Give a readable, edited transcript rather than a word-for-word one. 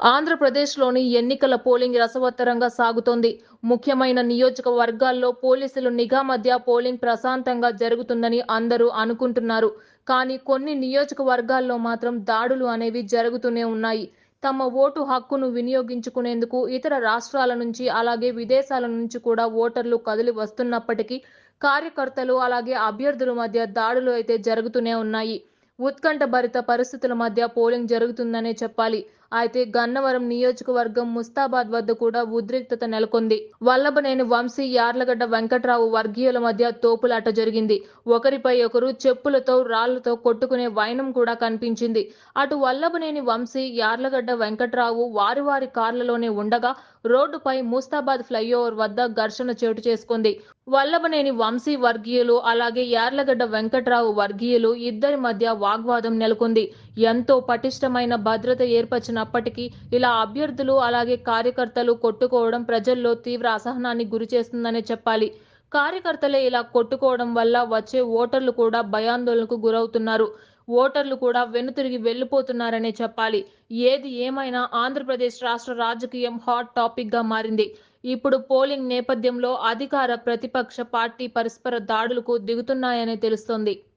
ఆంధ్రప్రదేశ్‌లోని ఎన్నికల పోలింగ్ రసవత్తరంగా సాగుతోంది. ముఖ్యమైన నియోజకవర్గాల్లో పోలీసులు నిఘా మధ్య పోలింగ్ ప్రశాంతంగా జరుగుతుందని అందరూ అనుకుంటున్నారు. కానీ కొన్ని నియోజకవర్గాల్లో మాత్రం దాడులు అనేవి జరుగుతూనే ఉన్నాయి. తమ ఓటు హక్కును వినియోగించుకునేందుకు ఇతర రాష్ట్రాల నుంచి అలాగే విదేశాల నుంచి కూడా ఓటర్లు కదిలి వస్తున్నప్పటికీ కార్యకర్తలు అలాగే అభ్యర్థుల మధ్య దాడులు అయితే జరుగుతూనే ఉన్నాయి. ఉత్కంఠభరిత పరిస్థితుల మధ్య పోలింగ్ జరుగుతుందనే చెప్పాలి. అయితే గన్నవరం నియోజకవర్గం ముస్తాబాద్ వద్ద కూడా ఉద్రిక్తత నెలకొంది. వల్లభనేని వంశీ, యార్లగడ్డ వెంకట్రావు వర్గీయుల మధ్య తోపులాట జరిగింది. ఒకరిపై ఒకరు చెప్పులతో, రాళ్లతో కొట్టుకునే వైనం కూడా కనిపించింది. అటు వల్లభనేని వంశీ, యార్లగడ్డ వెంకట్రావు వారి వారి కార్లలోనే ఉండగా రోడ్డుపై ముస్తాబాద్ ఫ్లైఓవర్ వద్ద ఘర్షణ చోటు చేసుకుంది. వల్లభనేని వంశీ వర్గీయులు అలాగే యార్లగడ్డ వెంకట్రావు వర్గీయులు ఇద్దరి మధ్య వాగ్వాదం నెలకొంది. ఎంతో పటిష్టమైన భద్రత ఏర్పరిచినప్పటికీ ఇలా అభ్యర్థులు అలాగే కార్యకర్తలు కొట్టుకోవడం ప్రజల్లో తీవ్ర అసహనాన్ని గురిచేస్తుందనే చెప్పాలి. కార్యకర్తలే ఇలా కొట్టుకోవడం వల్ల వచ్చే ఓటర్లు కూడా భయాందోళనకు గురవుతున్నారు. ఓటర్లు కూడా వెనుతిరిగి వెళ్లిపోతున్నారనే చెప్పాలి. ఏది ఏమైనా ఆంధ్రప్రదేశ్ రాష్ట్ర రాజకీయం హాట్ టాపిక్ గా మారింది. ఇప్పుడు పోలింగ్ నేపథ్యంలో అధికార ప్రతిపక్ష పార్టీ పరస్పర దాడులకు దిగుతున్నాయనే తెలుస్తోంది.